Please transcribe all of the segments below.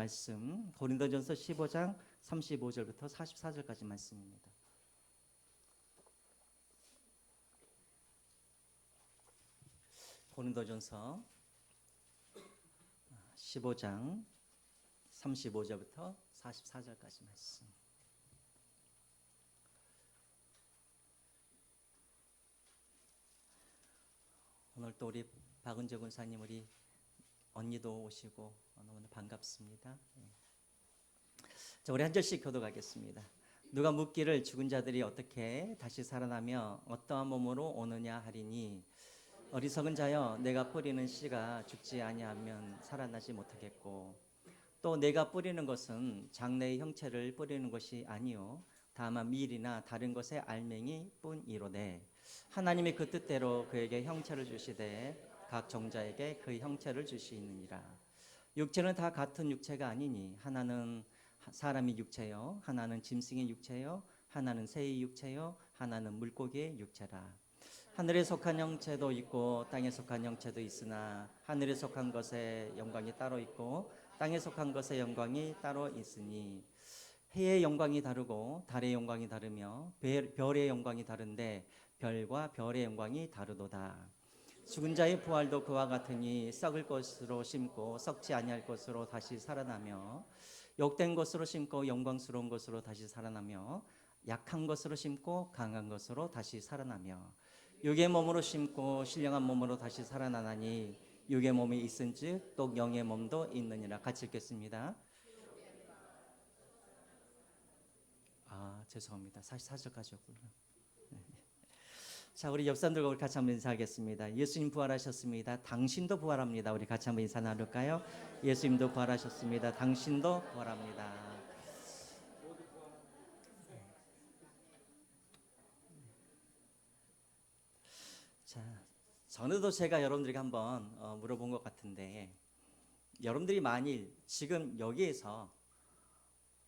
말씀 고린도전서 15장 35절부터 44절까지 말씀입니다. 고린도전서 15장 35절부터 44절까지 말씀. 오늘 또 우리 박은재 군사님, 우리 언니도 오시고 너무 반갑습니다. 자, 우리 한 절씩 교독하겠습니다. 누가 묻기를 죽은 자들이 어떻게 다시 살아나며 어떠한 몸으로 오느냐 하리니, 어리석은 자여, 내가 뿌리는 씨가 죽지 아니하면 살아나지 못하겠고, 또 내가 뿌리는 것은 장래의 형체를 뿌리는 것이 아니요 다만 밀이나 다른 것의 알맹이 뿐이로되, 하나님이 그 뜻대로 그에게 형체를 주시되 각 종자에게 그 형체를 주시느니라. 육체는 다 같은 육체가 아니니, 하나는 사람의 육체요, 하나는 짐승의 육체요, 하나는 새의 육체요, 하나는 물고기의 육체라. 하늘에 속한 형체도 있고 땅에 속한 형체도 있으나, 하늘에 속한 것의 영광이 따로 있고 땅에 속한 것의 영광이 따로 있으니, 해의 영광이 다르고 달의 영광이 다르며 별의 영광이 다른데 별과 별의 영광이 다르도다. 죽은 자의 부활도 그와 같으니, 썩을 것으로 심고 썩지 아니할 것으로 다시 살아나며, 욕된 것으로 심고 영광스러운 것으로 다시 살아나며, 약한 것으로 심고 강한 것으로 다시 살아나며, 육의 몸으로 심고 신령한 몸으로 다시 살아나나니, 육의 몸이 있은즉 또 영의 몸도 있느니라. 같이 읽겠습니다. 죄송합니다. 44절까지였군요. 자, 우리 옆사람들과 같이 한번 인사하겠습니다. 예수님 부활하셨습니다. 당신도 부활합니다. 우리 같이 한번 인사 나눌까요? 예수님도 부활하셨습니다. 당신도 부활합니다. 자, 전에도 제가 여러분들에게 한번 물어본 것 같은데, 여러분들이 만일 지금 여기에서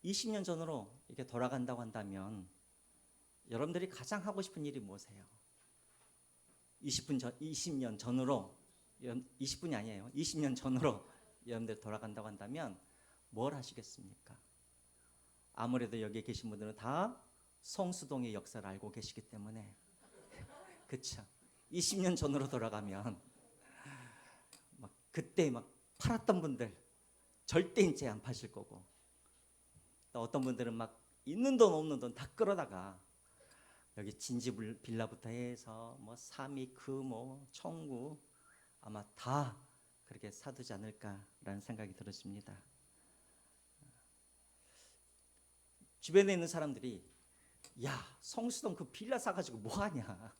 20년 전으로 이렇게 돌아간다고 한다면 여러분들이 가장 하고 싶은 일이 무엇이에요? 20년 전으로, 20분이 아니에요. 20년 전으로 여러분들 돌아간다고 한다면 뭘 하시겠습니까? 아무래도 여기에 계신 분들은 다 성수동의 역사를 알고 계시기 때문에 그렇죠. 20년 전으로 돌아가면 막 그때 막 팔았던 분들 절대 이제 안 파실 거고, 또 어떤 분들은 막 있는 돈 없는 돈 다 끌어다가 여기 진지 빌라부터 해서 뭐 삼익 뭐 청구 아마 다 그렇게 사두지 않을까라는 생각이 들었습니다. 주변에 있는 사람들이, 야, 성수동 그 빌라 사가지고 뭐 하냐,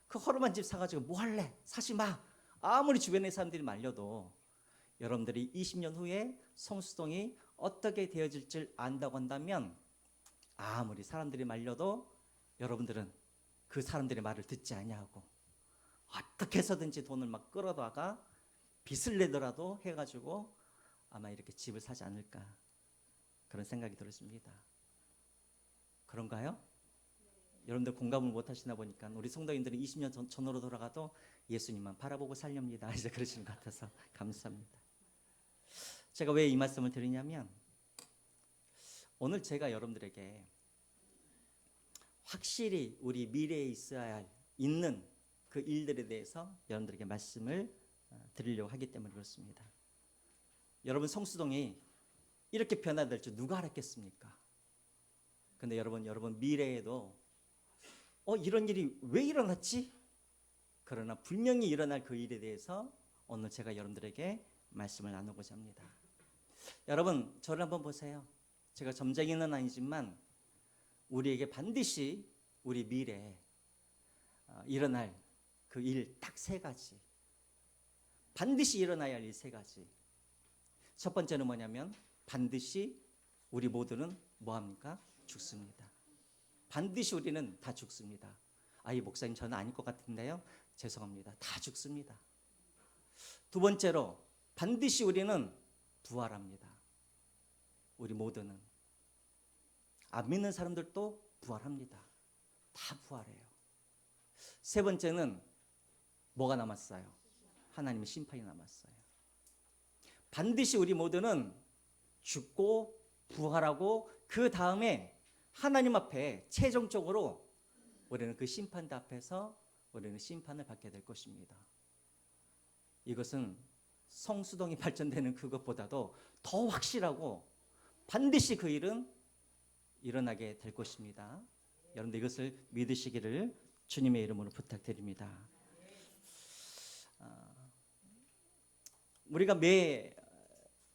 그 허름한 집 사가지고 뭐 할래, 사지 마. 아무리 주변의 사람들이 말려도 여러분들이 20년 후에 성수동이 어떻게 되어질 줄 안다고 한다면, 아무리 사람들이 말려도 여러분들은 그 사람들의 말을 듣지 아니하고 어떻게 해서든지 돈을 막 끌어다가 빚을 내더라도 해가지고 아마 이렇게 집을 사지 않을까, 그런 생각이 들었습니다. 그런가요? 여러분들 공감을 못 하시나 보니까 우리 성도인들은 20년 전으로 돌아가도 예수님만 바라보고 살렵니다. 이제 그러시는 것 같아서 감사합니다. 제가 왜 이 말씀을 드리냐면, 오늘 제가 여러분들에게 확실히 우리 미래에 있어야 있는 그 일들에 대해서 여러분들에게 말씀을 드리려고 하기 때문에 그렇습니다. 여러분, 성수동이 이렇게 변화될 줄 누가 알았겠습니까? 근데 여러분 미래에도 이런 일이 왜 일어났지? 그러나 분명히 일어날 그 일에 대해서 오늘 제가 여러분들에게 말씀을 나누고자 합니다. 여러분, 저를 한번 보세요. 제가 점쟁이는 아니지만 우리에게 반드시 우리 미래에 일어날 그 일 딱 세 가지, 반드시 일어나야 할 일 세 가지. 첫 번째는 뭐냐면, 반드시 우리 모두는 뭐합니까? 죽습니다. 반드시 우리는 다 죽습니다. 이 목사님 저는 아닐 것 같은데요, 죄송합니다. 다 죽습니다. 두 번째로, 반드시 우리는 부활합니다. 우리 모두는. 안 믿는 사람들도 부활합니다. 다 부활해요. 세 번째는 뭐가 남았어요? 하나님의 심판이 남았어요. 반드시 우리 모두는 죽고 부활하고 그 다음에 하나님 앞에 최종적으로 우리는 그 심판대 앞에서 우리는 심판을 받게 될 것입니다. 이것은 성수동이 발전되는 그것보다도 더 확실하고 반드시 그 일은 일어나게 될 것입니다. 여러분들 이것을 믿으시기를 주님의 이름으로 부탁드립니다. 우리가 매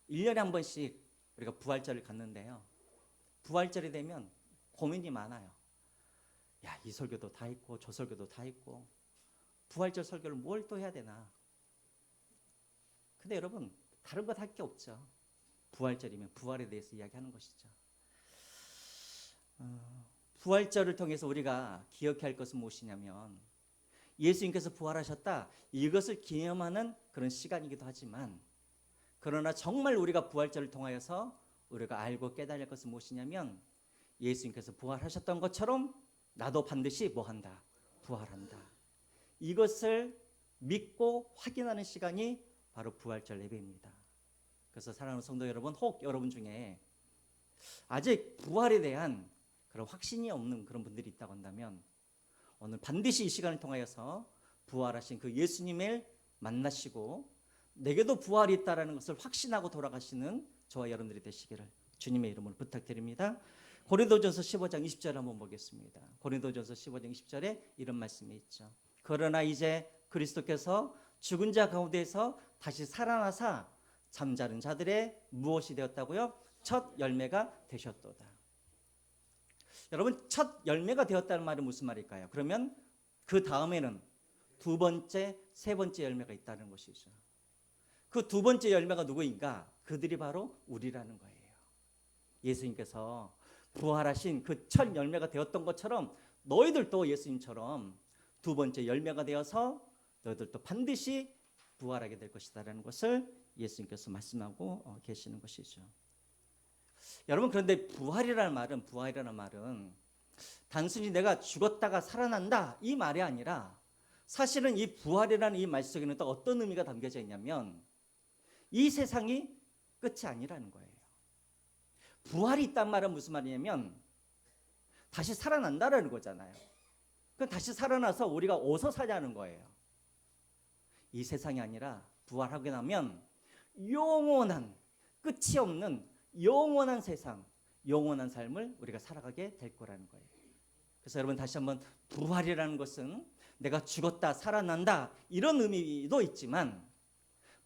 1년에 한 번씩 우리가 부활절을 갖는데요. 부활절이 되면 고민이 많아요. 야, 이 설교도 다 있고 저 설교도 다 있고 부활절 설교를 뭘 또 해야 되나. 근데 여러분 다른 것 할 게 없죠. 부활절이면 부활에 대해서 이야기하는 것이죠. 부활절을 통해서 우리가 기억해야 할 것은 무엇이냐면 예수님께서 부활하셨다, 이것을 기념하는 그런 시간이기도 하지만, 그러나 정말 우리가 부활절을 통하여서 우리가 알고 깨달을 것은 무엇이냐면 예수님께서 부활하셨던 것처럼 나도 반드시 뭐한다? 부활한다. 이것을 믿고 확인하는 시간이 바로 부활절 예배입니다. 그래서 사랑하는 성도 여러분, 혹 여러분 중에 아직 부활에 대한 그런 확신이 없는 그런 분들이 있다고 한다면 오늘 반드시 이 시간을 통하여서 부활하신 그 예수님을 만나시고 내게도 부활이 있다는 것을 확신하고 돌아가시는 저와 여러분들이 되시기를 주님의 이름으로 부탁드립니다. 고린도전서 15장 20절 한번 보겠습니다. 고린도전서 15장 20절에 이런 말씀이 있죠. 그러나 이제 그리스도께서 죽은 자 가운데서 다시 살아나사 잠자는 자들의 무엇이 되었다고요? 첫 열매가 되셨도다. 여러분, 첫 열매가 되었다는 말은 무슨 말일까요? 그러면 그 다음에는 두 번째, 세 번째 열매가 있다는 것이죠. 그 두 번째 열매가 누구인가? 그들이 바로 우리라는 거예요. 예수님께서 부활하신 그 첫 열매가 되었던 것처럼 너희들도 예수님처럼 두 번째 열매가 되어서 너희들도 반드시 부활하게 될 것이다라는 것을 예수님께서 말씀하고 계시는 것이죠. 여러분, 그런데 부활이라는 말은 단순히 내가 죽었다가 살아난다 이 말이 아니라, 사실은 이 부활이라는 이 말 속에는 또 어떤 의미가 담겨져 있냐면 이 세상이 끝이 아니라는 거예요. 부활이 있단 말은 무슨 말이냐면 다시 살아난다라는 거잖아요. 그럼 다시 살아나서 우리가 어디서 사냐는 거예요. 이 세상이 아니라 부활하게 나면 영원한, 끝이 없는 영원한 세상, 영원한 삶을 우리가 살아가게 될 거라는 거예요. 그래서 여러분 다시 한번, 부활이라는 것은 내가 죽었다 살아난다 이런 의미도 있지만,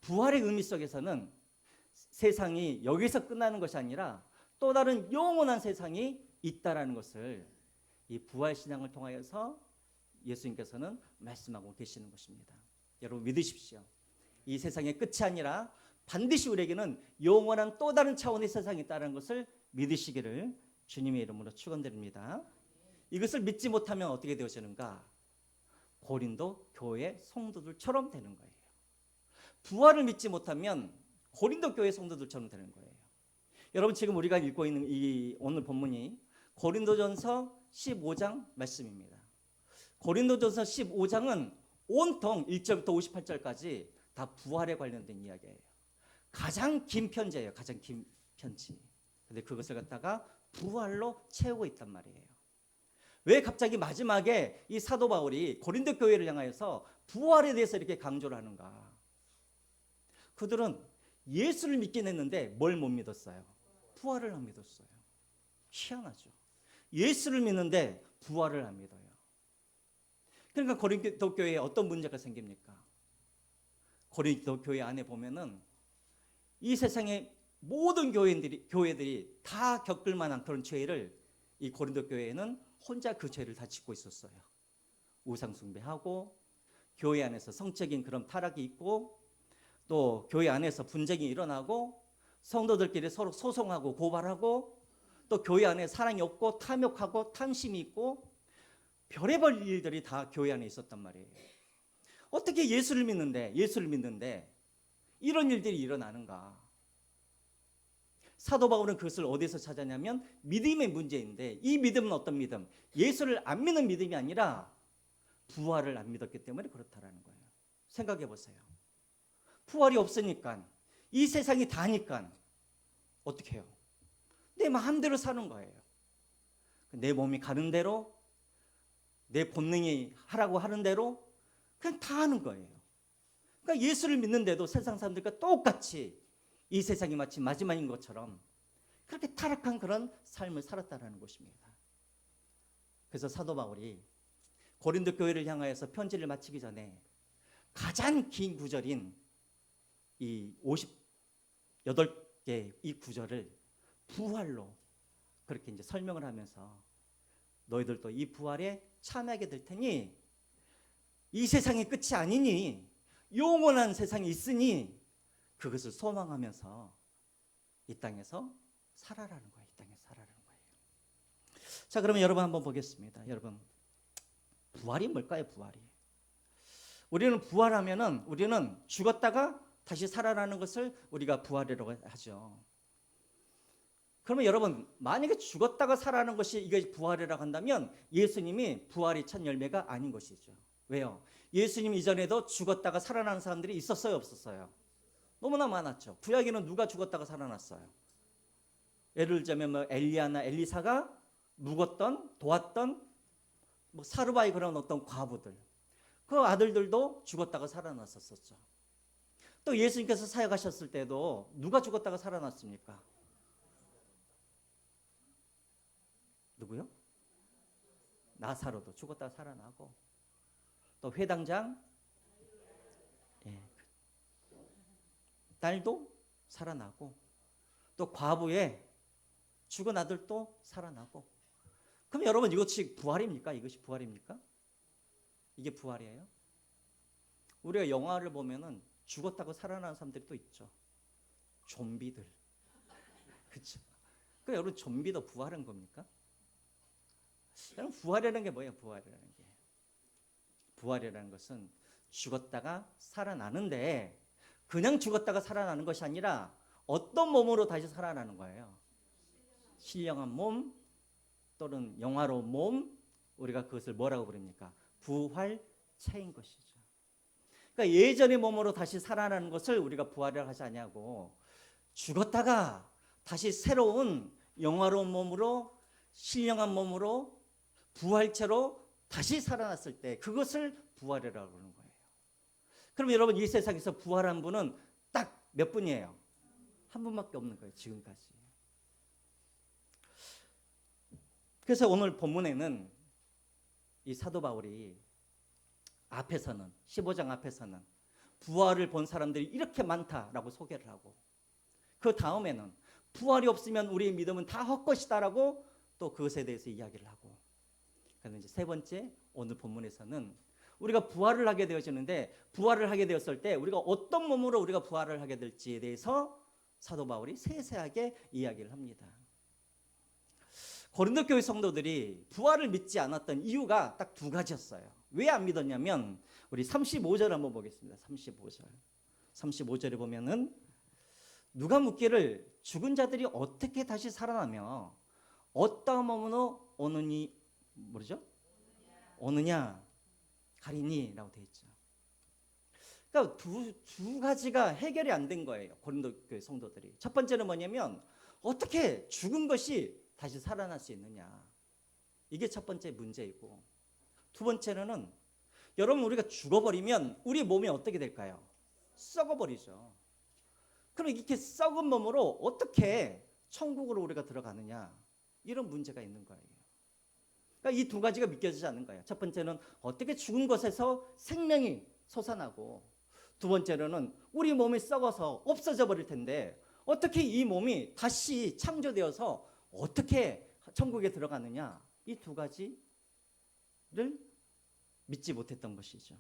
부활의 의미 속에서는 세상이 여기서 끝나는 것이 아니라 또 다른 영원한 세상이 있다라는 것을 이 부활 신앙을 통하여서 예수님께서는 말씀하고 계시는 것입니다. 여러분 믿으십시오. 이 세상의 끝이 아니라 반드시 우리에게는 영원한 또 다른 차원의 세상이 있다는 것을 믿으시기를 주님의 이름으로 축원드립니다. 이것을 믿지 못하면 어떻게 되어지는가? 고린도 교회 성도들처럼 되는 거예요. 부활을 믿지 못하면 고린도 교회 성도들처럼 되는 거예요. 여러분, 지금 우리가 읽고 있는 이 오늘 본문이 고린도전서 15장 말씀입니다. 고린도전서 15장은 온통 1절부터 58절까지 다 부활에 관련된 이야기예요. 가장 긴 편지예요. 가장 긴 편지. 근데 그것을 갖다가 부활로 채우고 있단 말이에요. 왜 갑자기 마지막에 이 사도 바울이 고린도 교회를 향하여서 부활에 대해서 이렇게 강조를 하는가? 그들은 예수를 믿긴 했는데 뭘 못 믿었어요? 부활을 안 믿었어요. 희한하죠. 예수를 믿는데 부활을 안 믿어요. 그러니까 고린도 교회에 어떤 문제가 생깁니까? 고린도 교회 안에 보면은 이 세상의 모든 교회들이 다 겪을 만한 그런 죄를 이 고린도 교회에는 혼자 그 죄를 다 짓고 있었어요. 우상 숭배하고, 교회 안에서 성적인 그런 타락이 있고, 또 교회 안에서 분쟁이 일어나고, 성도들끼리 서로 소송하고 고발하고, 또 교회 안에 사랑이 없고 탐욕하고 탐심이 있고, 별의별 일들이 다 교회 안에 있었단 말이에요. 어떻게 예수를 믿는데 이런 일들이 일어나는가? 사도 바울은 그것을 어디서 찾았냐면 믿음의 문제인데, 이 믿음은 어떤 믿음? 예수를 안 믿는 믿음이 아니라 부활을 안 믿었기 때문에 그렇다라는 거예요. 생각해 보세요. 부활이 없으니까, 이 세상이 다니까 어떻게 해요? 내 마음대로 사는 거예요. 내 몸이 가는 대로, 내 본능이 하라고 하는 대로 그냥 다 하는 거예요. 그러니까 예수를 믿는데도 세상 사람들과 똑같이 이 세상이 마치 마지막인 것처럼 그렇게 타락한 그런 삶을 살았다는 것입니다. 그래서 사도 바울이 고린도 교회를 향하여서 편지를 마치기 전에 가장 긴 구절인 이 58개 이 구절을 부활로 그렇게 이제 설명을 하면서 너희들도 이 부활에 참여하게 될 테니 이 세상의 끝이 아니니 영원한 세상이 있으니 그것을 소망하면서 이 땅에서 살아라는 거예요. 이 땅에서 살아라는 거예요. 자, 그러면 여러분 한번 보겠습니다. 여러분, 부활이 뭘까요? 부활이. 우리는 부활하면은 우리는 죽었다가 다시 살아나는 것을 우리가 부활이라고 하죠. 그러면 여러분, 만약에 죽었다가 살아나는 것이 이게 부활이라고 한다면 예수님이 부활의 첫 열매가 아닌 것이죠. 왜요? 예수님 이전에도 죽었다가 살아나는 사람들이 있었어요, 없었어요? 너무나 많았죠. 구약에는 누가 죽었다가 살아났어요? 예를 들자면 뭐 엘리야나 엘리사가 묵었던, 도왔던 뭐 사르바이 그런 어떤 과부들, 그 아들들도 죽었다가 살아났었죠. 또 예수님께서 사역하셨을 때도 누가 죽었다가 살아났습니까? 누구요? 나사로도 죽었다가 살아나고, 또 회당장 딸도 살아나고, 또 과부의 죽은 아들도 살아나고. 그럼 여러분, 이것이 부활입니까? 이것이 부활입니까? 이게 부활이에요? 우리가 영화를 보면은 죽었다고 살아나는 사람들이 또 있죠. 좀비들. 그렇죠? 그 여러분, 좀비도 부활한 겁니까? 여러분, 부활이라는 게 뭐예요? 부활이라는 게. 부활이라는 것은 죽었다가 살아나는데 그냥 죽었다가 살아나는 것이 아니라 어떤 몸으로 다시 살아나는 거예요? 신령한 몸 또는 영화로운 몸, 우리가 그것을 뭐라고 부릅니까? 부활체인 것이죠. 그러니까 예전의 몸으로 다시 살아나는 것을 우리가 부활이라고 하지 않냐고, 죽었다가 다시 새로운 영화로운 몸으로, 신령한 몸으로, 부활체로 다시 살아났을 때 그것을 부활이라고 그러는 거예요. 그럼 여러분, 이 세상에서 부활한 분은 딱 몇 분이에요? 한 분밖에 없는 거예요, 지금까지. 그래서 오늘 본문에는 이 사도 바울이 앞에서는, 15장 앞에서는 부활을 본 사람들이 이렇게 많다라고 소개를 하고, 그 다음에는 부활이 없으면 우리의 믿음은 다 헛것이다라고 또 그것에 대해서 이야기를 하고, 그래서 이제 세 번째 오늘 본문에서는 우리가 부활을 하게 되어지는데, 부활을 하게 되었을 때 우리가 어떤 몸으로 우리가 부활을 하게 될지에 대해서 사도 바울이 세세하게 이야기를 합니다. 고린도 교회 성도들이 부활을 믿지 않았던 이유가 딱 두 가지였어요. 왜 안 믿었냐면, 우리 35절 한번 보겠습니다. 35절에 보면은 누가 묻기를 죽은 자들이 어떻게 다시 살아나며 어떠한 몸으로 오느냐 가리니라고 되어 있죠. 그러니까 두 가지가 해결이 안 된 거예요, 고린도 교회 성도들이. 첫 번째는 뭐냐면, 어떻게 죽은 것이 다시 살아날 수 있느냐, 이게 첫 번째 문제이고, 두 번째는 여러분, 우리가 죽어버리면 우리 몸이 어떻게 될까요? 썩어버리죠. 그럼 이렇게 썩은 몸으로 어떻게 천국으로 우리가 들어가느냐, 이런 문제가 있는 거예요. 그러니까 이 두 가지가 믿겨지지 않는 거예요. 첫 번째는 어떻게 죽은 것에서 생명이 솟아나고, 두 번째로는 우리 몸이 썩어서 없어져 버릴 텐데 어떻게 이 몸이 다시 창조되어서 어떻게 천국에 들어가느냐, 이 두 가지를 믿지 못했던 것이죠.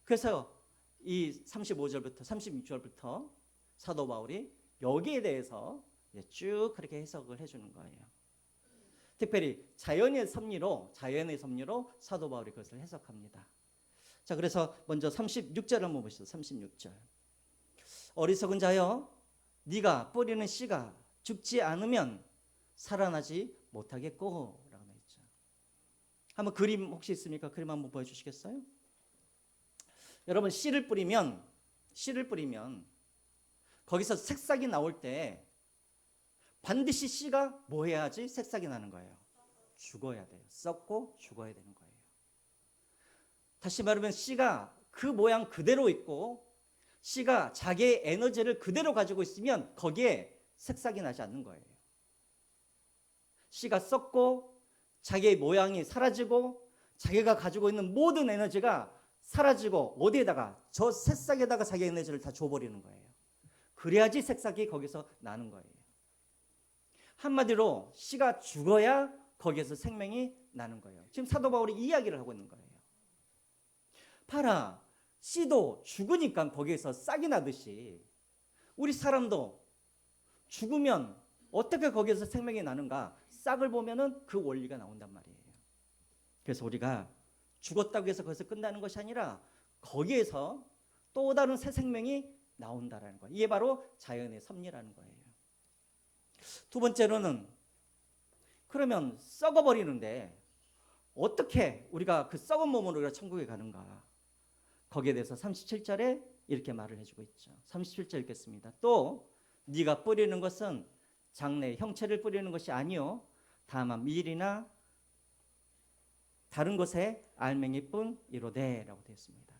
그래서 이 35절부터 36절부터 사도 바울이 여기에 대해서 쭉 그렇게 해석을 해주는 거예요. 특별히 자연의 섭리로 사도 바울이 그것을 해석합니다. 자, 그래서 먼저 36절 한번 보시죠. 36절. 어리석은 자여, 네가 뿌리는 씨가 죽지 않으면 살아나지 못하겠고, 라고 되어 있죠. 한번 그림 혹시 있습니까? 그림 한번 보여주시겠어요? 여러분, 씨를 뿌리면 거기서 새싹이 나올 때 반드시 씨가 뭐 해야지 새싹이 나는 거예요? 죽어야 돼요. 썩고 죽어야 되는 거예요. 다시 말하면 씨가 그 모양 그대로 있고 씨가 자기의 에너지를 그대로 가지고 있으면 거기에 새싹이 나지 않는 거예요. 씨가 썩고 자기의 모양이 사라지고 자기가 가지고 있는 모든 에너지가 사라지고 어디에다가 저 새싹에다가 자기 에너지를 다 줘버리는 거예요. 그래야지 새싹이 거기서 나는 거예요. 한마디로 씨가 죽어야 거기에서 생명이 나는 거예요. 지금 사도 바울이 이 이야기를 하고 있는 거예요. 봐라, 씨도 죽으니까 거기에서 싹이 나듯이 우리 사람도 죽으면 어떻게 거기에서 생명이 나는가? 싹을 보면은 그 원리가 나온단 말이에요. 그래서 우리가 죽었다고 해서 거기서 끝나는 것이 아니라 거기에서 또 다른 새 생명이 나온다라는 거예요. 이게 바로 자연의 섭리라는 거예요. 두 번째로는 그러면 썩어버리는데 어떻게 우리가 그 썩은 몸으로 우리가 천국에 가는가? 거기에 대해서 37절에 이렇게 말을 해주고 있죠. 37절 읽겠습니다. 또 네가 뿌리는 것은 장래의 형체를 뿌리는 것이 아니요 다만 밀이나 다른 것에 알맹이뿐 이로되라고 되어 있습니다.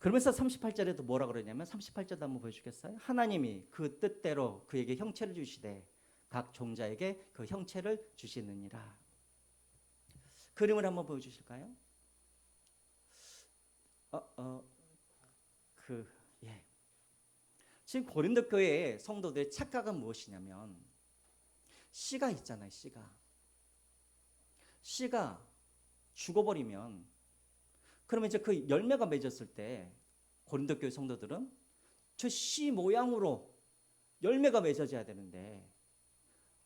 그러면서 38절에도 뭐라 그러냐면 38절도 한번 보여주겠어요? 하나님이 그 뜻대로 그에게 형체를 주시되 각 종자에게 그 형체를 주시느니라. 그림을 한번 보여주실까요? 지금 고린도 교회의 성도들의 착각은 무엇이냐면 씨가 있잖아요. 씨가 죽어버리면 그러면 이제 그 열매가 맺었을 때 고린도 교회 성도들은 저 씨 모양으로 열매가 맺어져야 되는데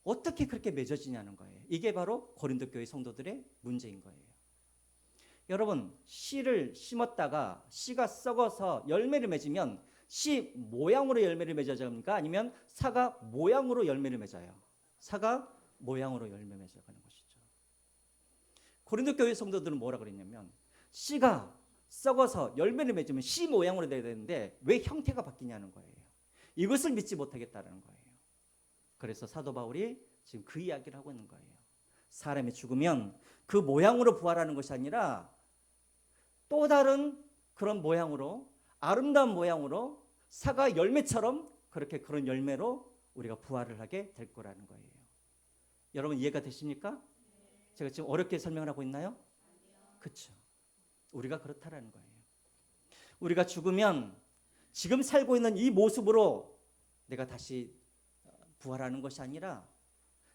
어떻게 그렇게 맺어지냐는 거예요. 이게 바로 고린도 교회 성도들의 문제인 거예요. 여러분, 씨를 심었다가 씨가 썩어서 열매를 맺으면 씨 모양으로 열매를 맺어집니까? 아니면 사과 모양으로 열매를 맺어요? 사과 모양으로 열매 맺어가는 것이죠. 고린도 교회 성도들은 뭐라 그랬냐면 씨가 썩어서 열매를 맺으면 씨 모양으로 돼야 되는데 왜 형태가 바뀌냐는 거예요. 이것을 믿지 못하겠다는 거예요. 그래서 사도 바울이 지금 그 이야기를 하고 있는 거예요. 사람이 죽으면 그 모양으로 부활하는 것이 아니라 또 다른 그런 모양으로 아름다운 모양으로 사과 열매처럼 그렇게 그런 열매로 우리가 부활을 하게 될 거라는 거예요. 여러분 이해가 되십니까? 제가 지금 어렵게 설명을 하고 있나요? 그렇죠. 우리가 그렇다라는 거예요. 우리가 죽으면 지금 살고 있는 이 모습으로 내가 다시 부활하는 것이 아니라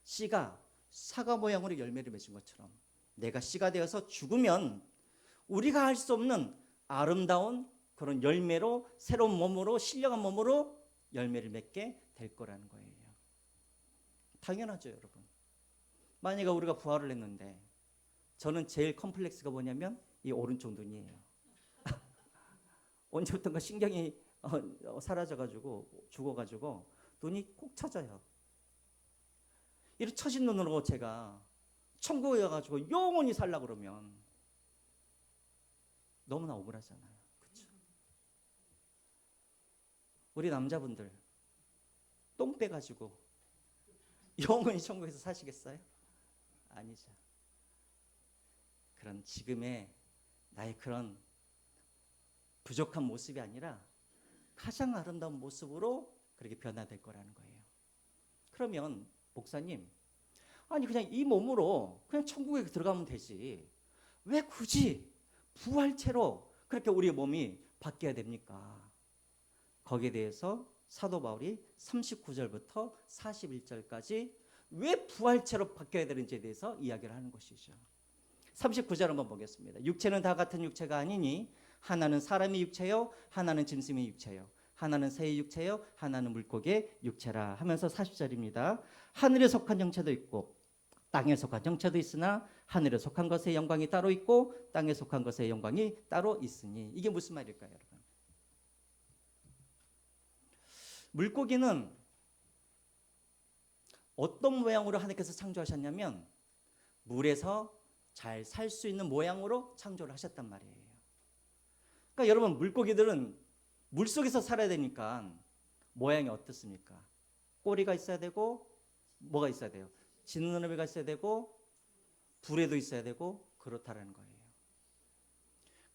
씨가 사과 모양으로 열매를 맺은 것처럼 내가 씨가 되어서 죽으면 우리가 할 수 없는 아름다운 그런 열매로 새로운 몸으로 신령한 몸으로 열매를 맺게 될 거라는 거예요. 당연하죠, 여러분. 만약에 우리가 부활을 했는데 저는 제일 컴플렉스가 뭐냐면 이 오른쪽 눈이에요. 언제부턴가 신경이 사라져가지고 죽어가지고 눈이 꼭 처져요. 이렇게 처진 눈으로 제가 천국에 가가지고 영원히 살려고 그러면 너무나 억울하잖아요. 그렇죠? 우리 남자분들 똥 빼가지고 영원히 천국에서 사시겠어요? 아니죠. 그런 지금의 나의 그런 부족한 모습이 아니라 가장 아름다운 모습으로 그렇게 변화될 거라는 거예요. 그러면 목사님, 아니 그냥 이 몸으로 그냥 천국에 들어가면 되지 왜 굳이 부활체로 그렇게 우리의 몸이 바뀌어야 됩니까? 거기에 대해서 사도 바울이 39절부터 41절까지 왜 부활체로 바뀌어야 되는지에 대해서 이야기를 하는 것이죠. 39절 한번 보겠습니다. 육체는 다 같은 육체가 아니니 하나는 사람의 육체요 하나는 짐승의 육체요 하나는 새의 육체요 하나는 물고기의 육체라 하면서 40절입니다. 하늘에 속한 형체도 있고 땅에 속한 형체도 있으나 하늘에 속한 것의 영광이 따로 있고 땅에 속한 것의 영광이 따로 있으니 이게 무슨 말일까요, 여러분? 물고기는 어떤 모양으로 하나님께서 창조하셨냐면 물에서 잘 살 수 있는 모양으로 창조를 하셨단 말이에요. 그러니까 여러분 물고기들은 물속에서 살아야 되니까 모양이 어떻습니까? 꼬리가 있어야 되고 뭐가 있어야 돼요? 지느러미가 있어야 되고 부레도 있어야 되고 그렇다라는 거예요.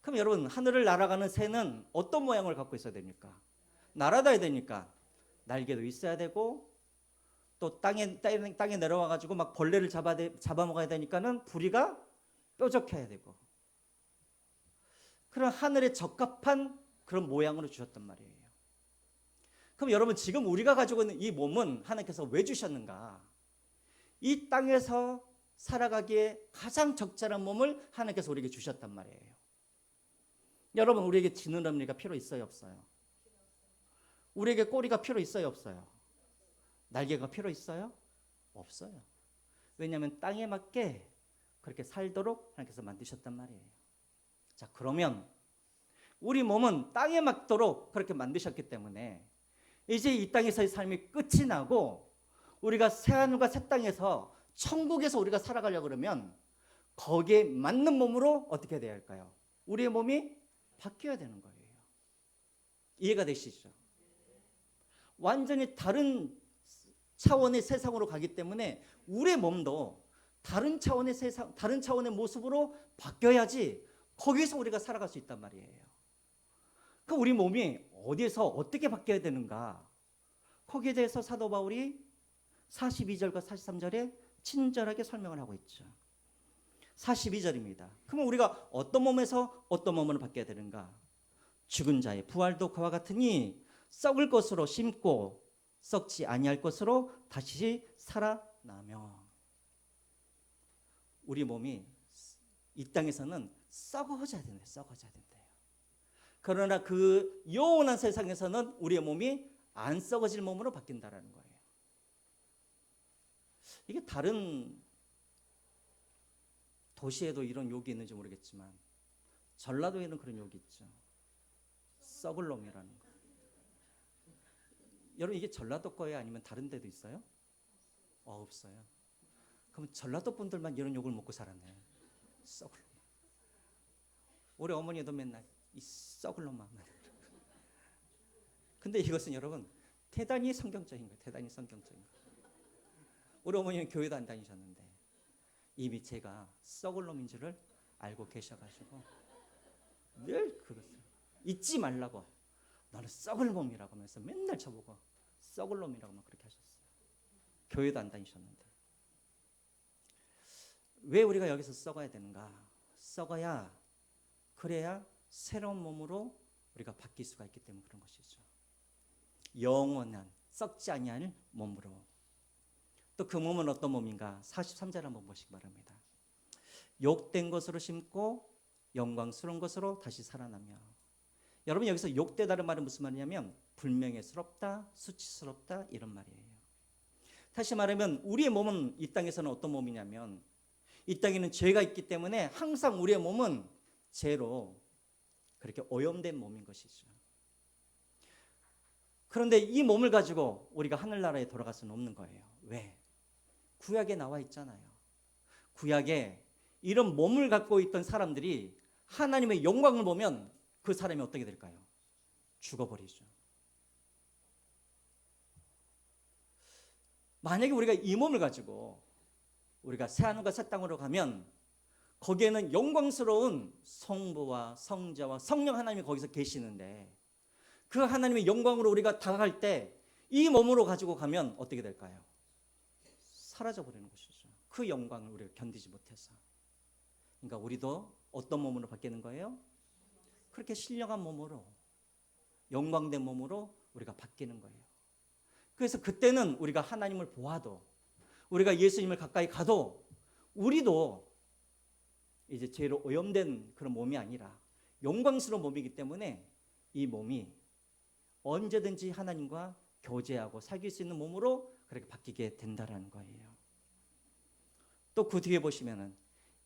그럼 여러분 하늘을 날아가는 새는 어떤 모양을 갖고 있어야 됩니까? 날아다야 되니까 날개도 있어야 되고 또 땅에 내려와 가지고 막 벌레를 잡아먹어야 되니까는 부리가 뾰족해야 되고 그런 하늘에 적합한 그런 모양으로 주셨단 말이에요. 그럼 여러분 지금 우리가 가지고 있는 이 몸은 하나님께서 왜 주셨는가? 이 땅에서 살아가기에 가장 적절한 몸을 하나님께서 우리에게 주셨단 말이에요. 여러분 우리에게 지느러미가 필요 있어요 없어요? 우리에게 꼬리가 필요 있어요 없어요? 날개가 필요 있어요? 없어요. 왜냐하면 땅에 맞게 그렇게 살도록 하나님께서 만드셨단 말이에요. 자, 그러면 우리 몸은 땅에 맞도록 그렇게 만드셨기 때문에 이제 이 땅에서의 삶이 끝이 나고 우리가 새하늘과 새 땅에서 천국에서 우리가 살아가려고 그러면 거기에 맞는 몸으로 어떻게 돼야 할까요? 우리의 몸이 바뀌어야 되는 거예요. 이해가 되시죠? 완전히 다른 차원의 세상으로 가기 때문에 우리의 몸도 다른 차원의 세상, 다른 차원의 모습으로 바뀌어야지 거기서 우리가 살아갈 수 있단 말이에요. 그럼 우리 몸이 어디에서 어떻게 바뀌어야 되는가? 거기에 대해서 사도 바울이 42절과 43절에 친절하게 설명을 하고 있죠. 42절입니다. 그러면 우리가 어떤 몸에서 어떤 몸으로 바뀌어야 되는가? 죽은 자의 부활도 그와 같으니 썩을 것으로 심고 썩지 아니할 것으로 다시 살아나며. 우리 몸이 이 땅에서는 썩어져야 된대요. 썩어져야 된대요. 그러나 그 영원한 세상에서는 우리의 몸이 안 썩어질 몸으로 바뀐다라는 거예요. 이게 다른 도시에도 이런 욕이 있는지 모르겠지만 전라도에는 그런 욕이 있죠. 썩을 놈이라는 거. 여러분 이게 전라도 거예요? 아니면 다른 데도 있어요? 없어요. 그럼 전라도 분들만 이런 욕을 먹고 살았네. 썩을 놈. 우리 어머니도 맨날 이 썩을 놈만. 근데 이것은 여러분 대단히 성경적인 거예요. 대단히 성경적인 거예요. 우리 어머니는 교회도 안 다니셨는데 이미 제가 썩을 놈인 줄을 알고 계셔가지고 늘 그것을 잊지 말라고 너는 썩을 놈이라고 하면서 맨날 저보고 썩을 놈이라고 막 그렇게 하셨어요. 교회도 안 다니셨는데. 왜 우리가 여기서 썩어야 되는가? 썩어야 그래야 새로운 몸으로 우리가 바뀔 수가 있기 때문에 그런 것이죠. 영원한 썩지 아니할 몸으로. 또 그 몸은 어떤 몸인가? 43절 한번 보시기 바랍니다. 욕된 것으로 심고 영광스러운 것으로 다시 살아나며. 여러분 여기서 욕되다는 말은 무슨 말이냐면 불명예스럽다, 수치스럽다 이런 말이에요. 다시 말하면 우리의 몸은 이 땅에서는 어떤 몸이냐면 이 땅에는 죄가 있기 때문에 항상 우리의 몸은 죄로 그렇게 오염된 몸인 것이죠. 그런데 이 몸을 가지고 우리가 하늘나라에 돌아갈 수는 없는 거예요. 왜? 구약에 나와 있잖아요. 구약에 이런 몸을 갖고 있던 사람들이 하나님의 영광을 보면 그 사람이 어떻게 될까요? 죽어버리죠. 만약에 우리가 이 몸을 가지고 우리가 새하늘과 새 땅으로 가면 거기에는 영광스러운 성부와 성자와 성령 하나님이 거기서 계시는데 그 하나님의 영광으로 우리가 다가갈 때 이 몸으로 가지고 가면 어떻게 될까요? 사라져 버리는 것이죠. 그 영광을 우리가 견디지 못해서. 그러니까 우리도 어떤 몸으로 바뀌는 거예요? 그렇게 신령한 몸으로, 영광된 몸으로 우리가 바뀌는 거예요. 그래서 그때는 우리가 하나님을 보아도, 우리가 예수님을 가까이 가도 우리도 이제 죄로 오염된 그런 몸이 아니라 영광스러운 몸이기 때문에 이 몸이 언제든지 하나님과 교제하고 사귈 수 있는 몸으로 그렇게 바뀌게 된다라는 거예요. 또 그 뒤에 보시면은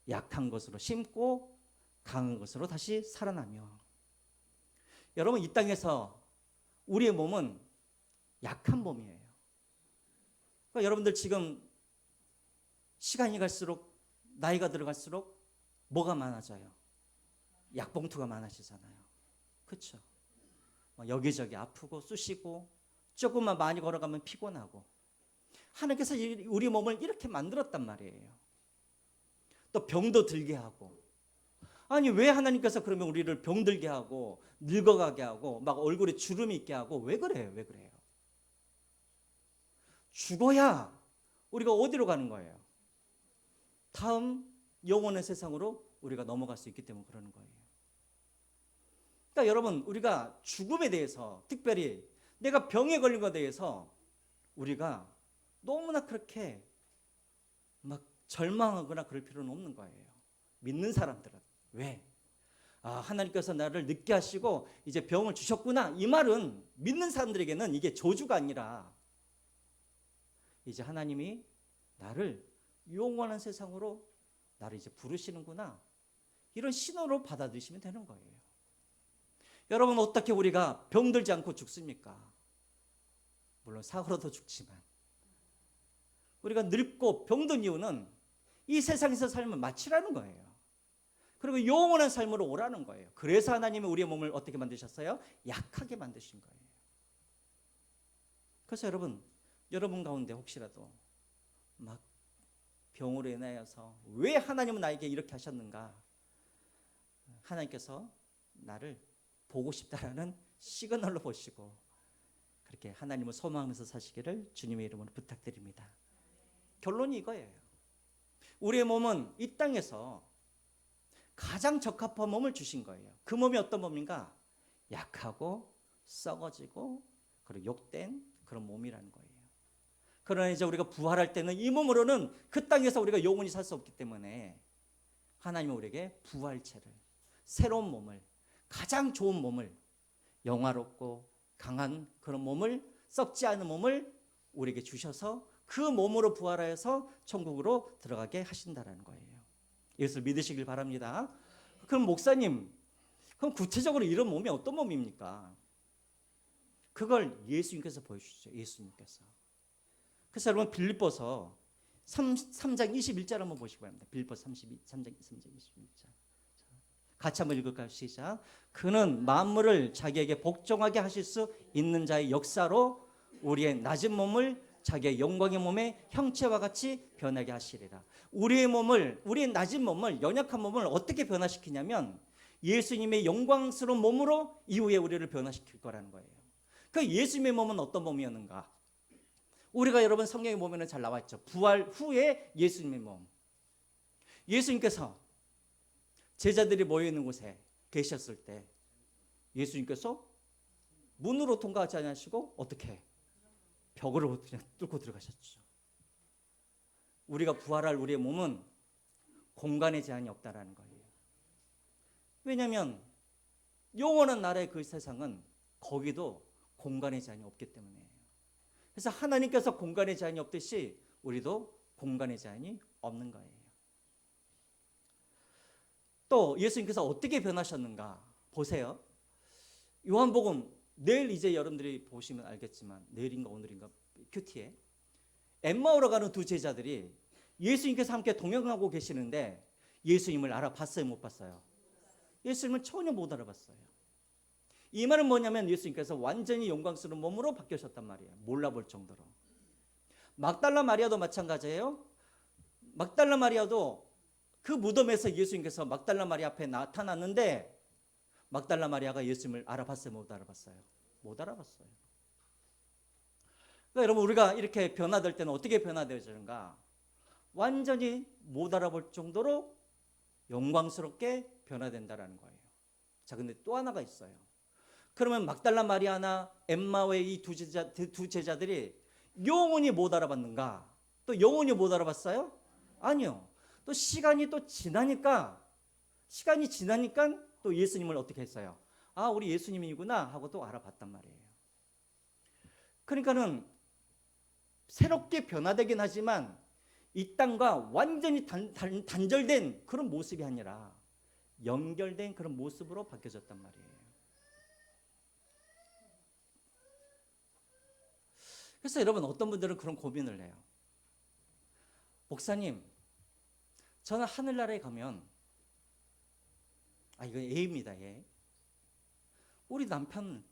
약한 것으로 심고 강한 것으로 다시 살아나며. 여러분 이 땅에서 우리의 몸은 약한 몸이에요. 그러니까 여러분들 지금 시간이 갈수록 나이가 들어갈수록 뭐가 많아져요? 약봉투가 많아지잖아요. 그렇죠? 여기저기 아프고 쑤시고 조금만 많이 걸어가면 피곤하고. 하나님께서 우리 몸을 이렇게 만들었단 말이에요. 또 병도 들게 하고. 아니 왜 하나님께서 그러면 우리를 병들게 하고 늙어가게 하고 막 얼굴에 주름이 있게 하고 왜 그래요? 왜 그래요? 죽어야 우리가 어디로 가는 거예요? 다음 영원의 세상으로 우리가 넘어갈 수 있기 때문에 그러는 거예요. 그러니까 여러분 우리가 죽음에 대해서 특별히 내가 병에 걸린 것에 대해서 우리가 너무나 그렇게 막 절망하거나 그럴 필요는 없는 거예요. 믿는 사람들은. 왜? 아, 하나님께서 나를 늙게 하시고 이제 병을 주셨구나. 이 말은 믿는 사람들에게는 이게 저주가 아니라 이제 하나님이 나를 영원한 세상으로 나를 이제 부르시는구나. 이런 신호로 받아들이시면 되는 거예요. 여러분 어떻게 우리가 병들지 않고 죽습니까? 물론 사고로도 죽지만 우리가 늙고 병든 이유는 이 세상에서 삶을 마치라는 거예요. 그리고 영원한 삶으로 오라는 거예요. 그래서 하나님이 우리의 몸을 어떻게 만드셨어요? 약하게 만드신 거예요. 그래서 여러분 가운데 혹시라도 막 병으로 인하여서 왜 하나님은 나에게 이렇게 하셨는가? 하나님께서 나를 보고 싶다라는 시그널로 보시고 그렇게 하나님을 소망하면서 사시기를 주님의 이름으로 부탁드립니다. 결론이 이거예요. 우리의 몸은 이 땅에서 가장 적합한 몸을 주신 거예요. 그 몸이 어떤 몸인가? 약하고 썩어지고 그리고 욕된 그런 몸이라는 거예요. 그러나 이제 우리가 부활할 때는 이 몸으로는 그 땅에서 우리가 영원히 살 수 없기 때문에 하나님은 우리에게 부활체를, 새로운 몸을, 가장 좋은 몸을, 영화롭고 강한 그런 몸을, 썩지 않은 몸을 우리에게 주셔서 그 몸으로 부활하여서 천국으로 들어가게 하신다는 거예요. 이것을 믿으시길 바랍니다. 그럼 목사님, 그럼 구체적으로 이런 몸이 어떤 몸입니까? 그걸 예수님께서 보여주시죠. 예수님께서. 그래서 여러분 빌립보서 3장 21절 한번 보시기 바랍니다. 빌립보서 3장 21절. 같이 한번 읽을까요? 시작. 그는 만물을 자기에게 복종하게 하실 수 있는 자의 역사로 우리의 낮은 몸을 자기의 영광의 몸의 형체와 같이 변하게 하시리라. 우리의 낮은 몸을, 연약한 몸을 어떻게 변화시키냐면 예수님의 영광스러운 몸으로 이후에 우리를 변화시킬 거라는 거예요. 그 예수님의 몸은 어떤 몸이었는가? 우리가 여러분 성경에 보면 잘 나와 있죠. 부활 후에 예수님의 몸. 예수님께서 제자들이 모여 있는 곳에 계셨을 때 예수님께서 문으로 통과하지 않으시고 어떻게 벽으로 그냥 뚫고 들어가셨죠. 우리가 부활할 우리의 몸은 공간의 제한이 없다라는 거예요. 왜냐하면 영원한 나라의 그 세상은 거기도 공간의 제한이 없기 때문이에요. 그래서 하나님께서 공간의 제한이 없듯이 우리도 공간의 제한이 없는 거예요. 또 예수님께서 어떻게 변하셨는가 보세요. 요한복음 내일 이제 여러분들이 보시면 알겠지만 내일인가 오늘인가 큐티에 엠마오로 가는 두 제자들이 예수님께서 함께 동행하고 계시는데 예수님을 알아봤어요? 못 봤어요? 예수님을 전혀 못 알아봤어요. 이 말은 뭐냐면 예수님께서 완전히 영광스러운 몸으로 바뀌셨단 말이에요. 몰라볼 정도로. 막달라 마리아도 마찬가지예요. 막달라 마리아도 그 무덤에서 예수님께서 막달라 마리아 앞에 나타났는데 막달라 마리아가 예수님을 알아봤어요? 못 알아봤어요? 못 알아봤어요. 그러니까 여러분 우리가 이렇게 변화될 때는 어떻게 변화되어지는가? 완전히 못 알아볼 정도로 영광스럽게 변화된다라는 거예요. 자, 근데 또 하나가 있어요. 그러면 막달라 마리아나 엠마오의 이 두 제자들이 영원히 못 알아봤는가? 또 영원히 못 알아봤어요? 아니요. 또 시간이 지나니까 또 예수님을 어떻게 했어요? 아, 우리 예수님이구나 하고 또 알아봤단 말이에요. 그러니까는 새롭게 변화되긴 하지만 이 땅과 완전히 단절된 그런 모습이 아니라 연결된 그런 모습으로 바뀌어졌단 말이에요. 그래서 여러분 어떤 분들은 그런 고민을 해요. 목사님, 저는 하늘나라에 가면 이거 A입니다. 예. 우리 남편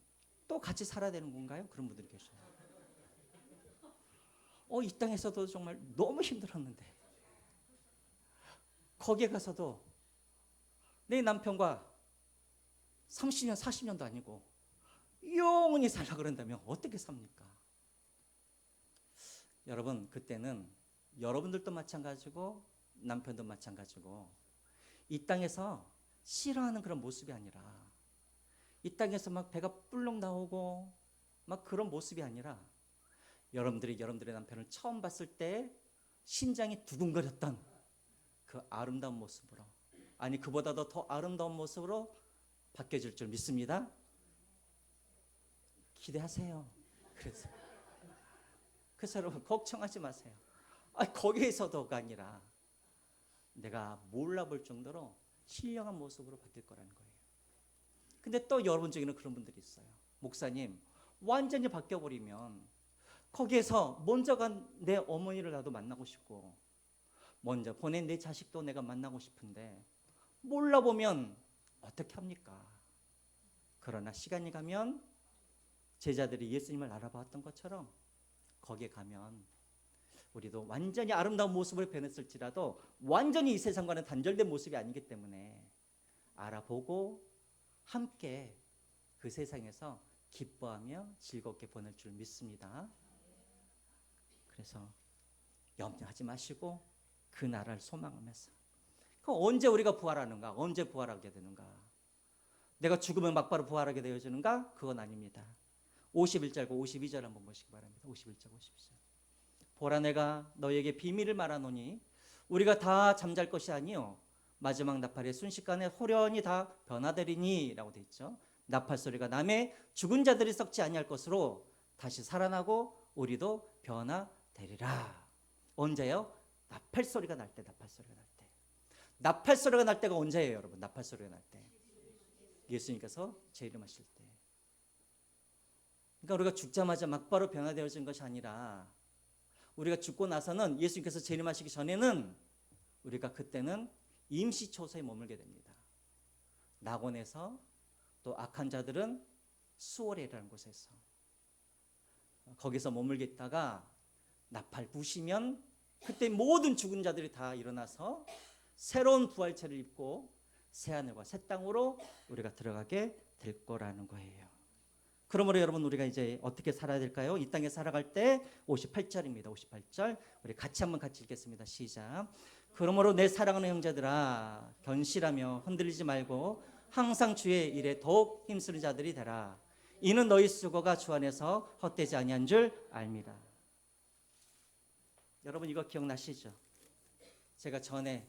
또 같이 살아야 되는 건가요? 그런 분들이 계셔요. 이 땅에서도 정말 너무 힘들었는데 거기에 가서도 내 남편과 30년 40년도 아니고 영원히 살라 그런다면 어떻게 삽니까? 여러분, 그때는 여러분들도 마찬가지고 남편도 마찬가지고 이 땅에서 싫어하는 그런 모습이 아니라, 이 땅에서 막 배가 불룩 나오고 막 그런 모습이 아니라, 여러분들이 여러분들의 남편을 처음 봤을 때 심장이 두근거렸던 그 아름다운 모습으로, 아니 그보다도 더 아름다운 모습으로 바뀌어질 줄 믿습니다. 기대하세요. 그래서 여러분 걱정하지 마세요. 거기에서도가 아니라 내가 몰라볼 정도로 신령한 모습으로 바뀔 거라는 거예요. 근데 또 여러분 중에는 그런 분들이 있어요. 목사님, 완전히 바뀌어버리면 거기에서 먼저 간 내 어머니를 나도 만나고 싶고 먼저 보낸 내 자식도 내가 만나고 싶은데 몰라보면 어떻게 합니까? 그러나 시간이 가면 제자들이 예수님을 알아봤던 것처럼 거기에 가면 우리도 완전히 아름다운 모습을 변했을지라도 완전히 이 세상과는 단절된 모습이 아니기 때문에 알아보고 함께 그 세상에서 기뻐하며 즐겁게 보낼 줄 믿습니다. 그래서 염려하지 마시고 그 나라를 소망하면서, 그럼 언제 우리가 부활하는가? 언제 부활하게 되는가? 내가 죽으면 막바로 부활하게 되어지는가? 그건 아닙니다. 51절과 52절 한번 보시기 바랍니다. 51절 52절. 보라, 내가 너에게 비밀을 말하노니 우리가 다 잠잘 것이 아니요 마지막 나팔의 순식간에 호련히 다 변화되리니 라고 되어 있죠. 나팔 소리가 나매 죽은 자들이 썩지 아니할 것으로 다시 살아나고 우리도 변화되리라. 언제요? 나팔 소리가 날 때. 나팔 소리가 날 때. 나팔 소리가 날 때가 언제예요, 여러분? 나팔 소리가 날 때. 예수님께서 재림하실 때. 그러니까 우리가 죽자마자 막바로 변화되어진 것이 아니라 우리가 죽고 나서는, 예수님께서 재림하시기 전에는 우리가 그때는 임시초소에 머물게 됩니다. 낙원에서, 또 악한 자들은 수월이라는 곳에서 거기서 머물게 있다가 나팔 부시면 그때 모든 죽은 자들이 다 일어나서 새로운 부활체를 입고 새하늘과 새 땅으로 우리가 들어가게 될 거라는 거예요. 그러므로 여러분, 우리가 이제 어떻게 살아야 될까요? 이 땅에 살아갈 때 58절입니다. 58절 우리 같이 한번 같이 읽겠습니다. 시작. 그러므로 내 사랑하는 형제들아, 견실하며 흔들리지 말고 항상 주의 일에 더욱 힘쓰는 자들이 되라. 이는 너희 수고가 주 안에서 헛되지 아니한 줄 알미라. 여러분, 이거 기억나시죠? 제가 전에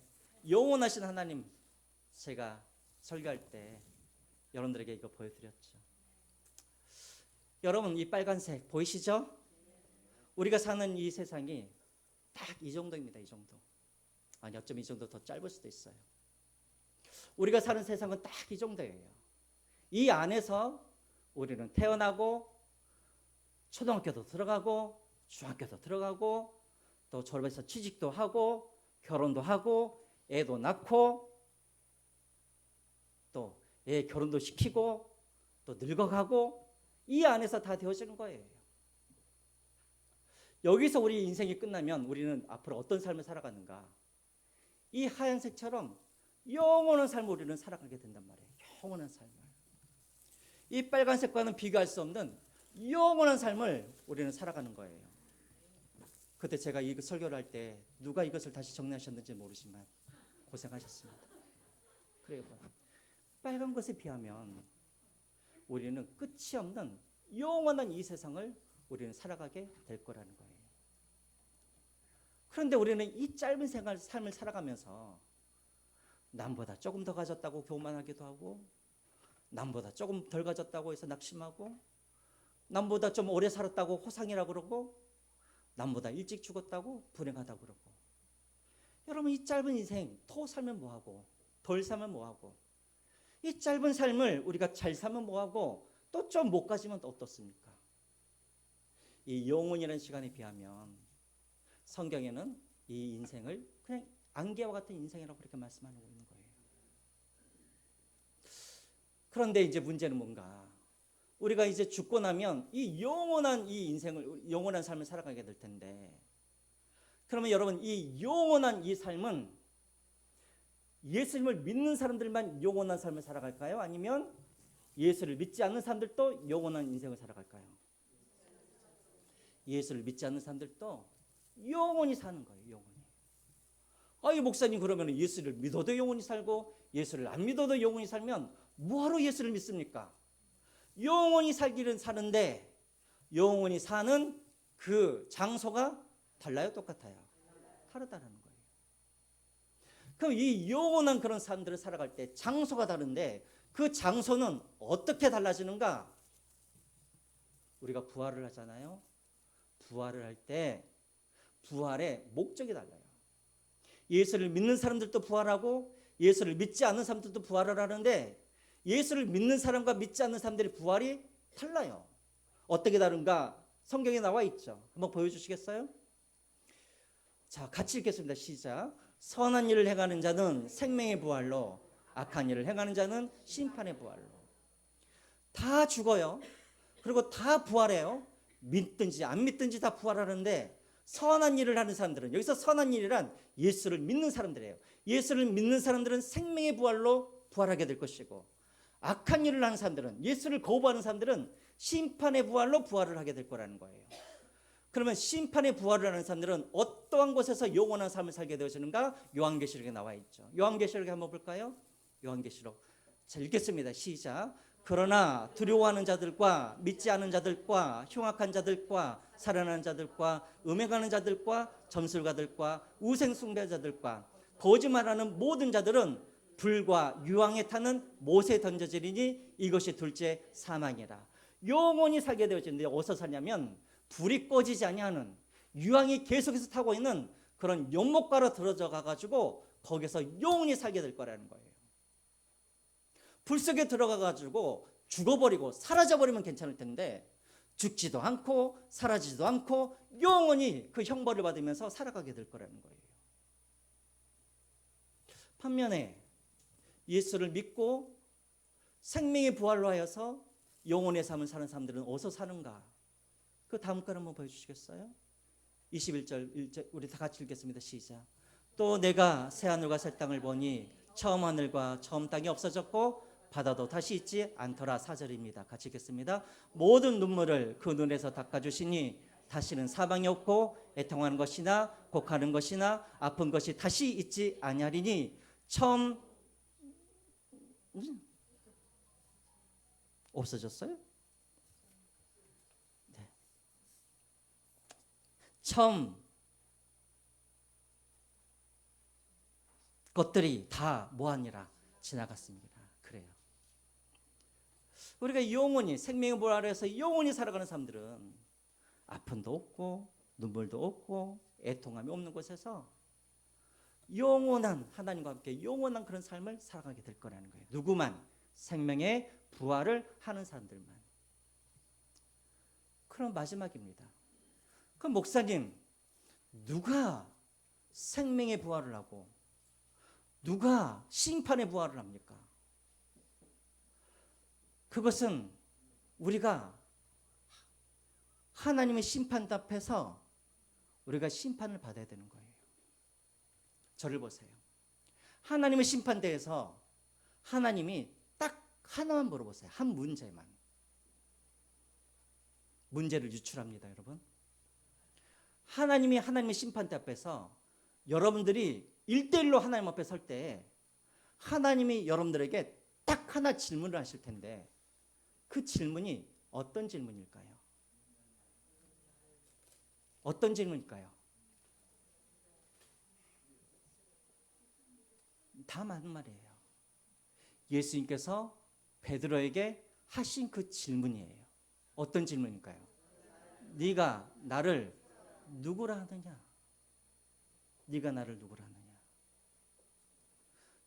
영원하신 하나님 제가 설교할 때 여러분들에게 이거 보여드렸죠. 여러분, 이 빨간색 보이시죠? 우리가 사는 이 세상이 딱 이 정도입니다. 이 정도. 아니, 어쩜 이 정도 더 짧을 수도 있어요. 우리가 사는 세상은 딱 이 정도예요. 이 안에서 우리는 태어나고 초등학교도 들어가고 중학교도 들어가고 또 졸업해서 취직도 하고 결혼도 하고 애도 낳고 또 애 결혼도 시키고 또 늙어가고, 이 안에서 다 되어지는 거예요. 여기서 우리 인생이 끝나면 우리는 앞으로 어떤 삶을 살아가는가? 이 하얀색처럼 영원한 삶을 우리는 살아가게 된단 말이에요. 영원한 삶을. 이 빨간색과는 비교할 수 없는 영원한 삶을 우리는 살아가는 거예요. 그때 제가 이 설교를 할 때 누가 이것을 다시 정리하셨는지 모르지만 고생하셨습니다. 그래요. 빨간 것에 비하면 우리는 끝이 없는 영원한 이 세상을 우리는 살아가게 될 거라는 거예요. 그런데 우리는 이 짧은 삶을 살아가면서 남보다 조금 더 가졌다고 교만하기도 하고, 남보다 조금 덜 가졌다고 해서 낙심하고, 남보다 좀 오래 살았다고 호상이라고 그러고, 남보다 일찍 죽었다고 불행하다고 그러고. 여러분, 이 짧은 인생 더 살면 뭐하고 덜 살면 뭐하고, 이 짧은 삶을 우리가 잘 살면 뭐하고 또 좀 못 가지면 또 어떻습니까? 이 영혼이라는 시간에 비하면 성경에는 이 인생을 그냥 안개와 같은 인생이라고 그렇게 말씀하고 있는 거예요. 그런데 이제 문제는 뭔가? 우리가 이제 죽고 나면 이 영원한 이 인생을, 영원한 삶을 살아가게 될 텐데, 그러면 여러분 이 영원한 이 삶은 예수님을 믿는 사람들만 영원한 삶을 살아갈까요? 아니면 예수를 믿지 않는 사람들도 영원한 인생을 살아갈까요? 예수를 믿지 않는 사람들도 영원히 사는 거예요. 영원히. 이 목사님 그러면 예수를 믿어도 영원히 살고 예수를 안 믿어도 영원히 살면 뭐하러 예수를 믿습니까? 영원히 살기는 사는데 영원히 사는 그 장소가 달라요? 똑같아요? 다르다는 거예요. 그럼 이 영원한 그런 삶들을 살아갈 때 장소가 다른데 그 장소는 어떻게 달라지는가? 우리가 부활을 하잖아요. 부활을 할 때 부활의 목적이 달라요. 예수를 믿는 사람들도 부활하고 예수를 믿지 않는 사람들도 부활을 하는데 예수를 믿는 사람과 믿지 않는 사람들의 부활이 달라요. 어떻게 다른가? 성경에 나와 있죠. 한번 보여주시겠어요? 자, 같이 읽겠습니다. 시작. 선한 일을 행하는 자는 생명의 부활로, 악한 일을 행하는 자는 심판의 부활로. 다 죽어요. 그리고 다 부활해요. 믿든지 안 믿든지 다 부활하는데 선한 일을 하는 사람들은, 여기서 선한 일이란 예수를 믿는 사람들이에요. 예수를 믿는 사람들은 생명의 부활로 부활하게 될 것이고, 악한 일을 하는 사람들은, 예수를 거부하는 사람들은 심판의 부활로 부활을 하게 될 거라는 거예요. 그러면 심판의 부활을 하는 사람들은 어떠한 곳에서 영원한 삶을 살게 되어지는가? 요한계시록에 나와 있죠. 요한계시록에 한번 볼까요? 요한계시록. 자, 읽겠습니다. 시작. 그러나 두려워하는 자들과 믿지 않은 자들과 흉악한 자들과 살아나는 자들과 음행하는 자들과 점술가들과 우상숭배자들과 거짓말하는 모든 자들은 불과 유황에 타는 못에 던져지리니 이것이 둘째 사망이라. 영원히 살게 되어지는데 어디서 사냐면 불이 꺼지지 아니하는, 유황이 계속해서 타고 있는 그런 연못가로 들어져 가지고 거기서 영원히 살게 될 거라는 거예요. 불 속에 들어가 가지고 죽어버리고 사라져버리면 괜찮을 텐데 죽지도 않고 사라지지도 않고 영원히 그 형벌을 받으면서 살아가게 될 거라는 거예요. 반면에 예수를 믿고 생명의 부활로 하여서 영원의 삶을 사는 사람들은 어디서 사는가? 그 다음 걸 한번 보여주시겠어요? 21절 1절 우리 다 같이 읽겠습니다. 시작. 또 내가 새 하늘과 새 땅을 보니 처음 하늘과 처음 땅이 없어졌고 바다도 다시 있지 않더라. 4절입니다. 같이 읽겠습니다. 모든 눈물을 그 눈에서 닦아주시니 다시는 사망이 없고 애통하는 것이나 곡하는 것이나 아픈 것이 다시 있지 아니하리니 처음 없어졌어요? 네. 처음 것들이 다 뭐하니라 지나갔습니다. 그래요. 우리가 영원히 생명의 부활에서 영원히 살아가는 사람들은 아픔도 없고 눈물도 없고 애통함이 없는 곳에서 영원한 하나님과 함께 영원한 그런 삶을 살아가게 될 거라는 거예요. 누구만? 생명의 부활을 하는 사람들만. 그럼 마지막입니다. 그럼 목사님, 누가 생명의 부활을 하고 누가 심판의 부활을 합니까? 그것은 우리가 하나님의 심판 앞에서 우리가 심판을 받아야 되는 거예요. 저를 보세요. 하나님의 심판대에서 하나님이 딱 하나만 물어보세요. 한 문제만. 문제를 유출합니다, 여러분. 하나님의 심판대 앞에서 여러분들이 1대1로 하나님 앞에 설 때 하나님이 여러분들에게 딱 하나 질문을 하실 텐데 그 질문이 어떤 질문일까요? 어떤 질문일까요? 다 맞는 말이에요. 예수님께서 베드로에게 하신 그 질문이에요. 어떤 질문일까요? 네가 나를 누구라 하느냐? 네가 나를 누구라 하느냐?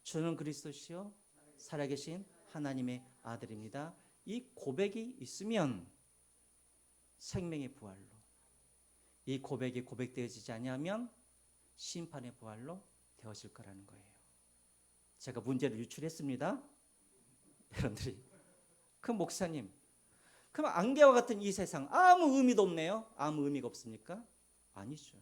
주는 그리스도시요 살아계신 하나님의 아들입니다. 이 고백이 있으면 생명의 부활로, 이 고백이 고백되어지지 아니하면 심판의 부활로 되어질 거라는 거예요. 제가 문제를 유출했습니다. 여러분들이 그 목사님, 그럼 안개와 같은 이 세상 아무 의미도 없네요? 아무 의미가 없습니까? 아니죠.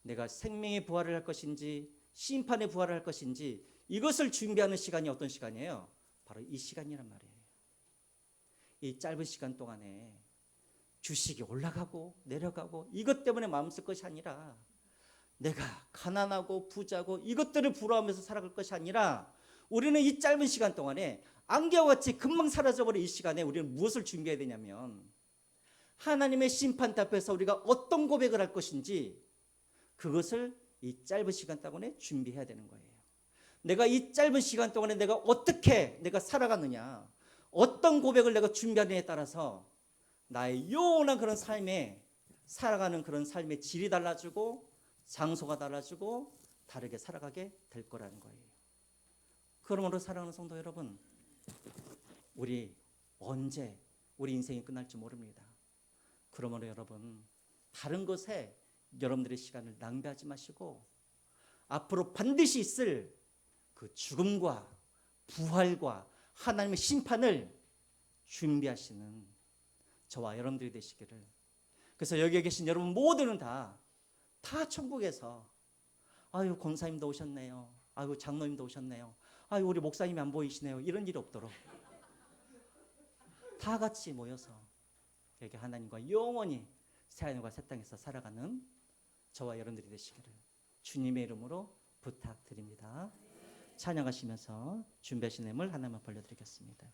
내가 생명의 부활을 할 것인지 심판의 부활을 할 것인지 이것을 준비하는 시간이 어떤 시간이에요? 바로 이 시간이란 말이에요. 이 짧은 시간 동안에 주식이 올라가고 내려가고 이것 때문에 마음 쓸 것이 아니라 내가 가난하고 부자고 이것들을 부러워하면서 살아갈 것이 아니라 우리는 이 짧은 시간 동안에 안개와 같이 금방 사라져버린 이 시간에 우리는 무엇을 준비해야 되냐면 하나님의 심판대 앞에서 우리가 어떤 고백을 할 것인지 그것을 이 짧은 시간 동안에 준비해야 되는 거예요. 내가 이 짧은 시간 동안에 내가 어떻게 내가 살아갔느냐, 어떤 고백을 내가 준비하느냐에 따라서 나의 영원한 그런 삶에 살아가는 그런 삶의 질이 달라지고 장소가 달라지고 다르게 살아가게 될 거라는 거예요. 그러므로 사랑하는 성도 여러분, 우리 언제 우리 인생이 끝날지 모릅니다. 그러므로 여러분 다른 것에 여러분들의 시간을 낭비하지 마시고 앞으로 반드시 있을 그 죽음과 부활과 하나님의 심판을 준비하시는 저와 여러분들이 되시기를. 그래서 여기에 계신 여러분 모두는 다 천국에서 아유 권사님도 오셨네요, 아유 장로님도 오셨네요, 아유 우리 목사님이 안 보이시네요, 이런 일이 없도록 다 같이 모여서 여기 하나님과 영원히 새하늘과 새 땅에서 살아가는 저와 여러분들이 되시기를 주님의 이름으로 부탁드립니다. 찬양하시면서 준비하신 내용을 하나만 벌려드리겠습니다.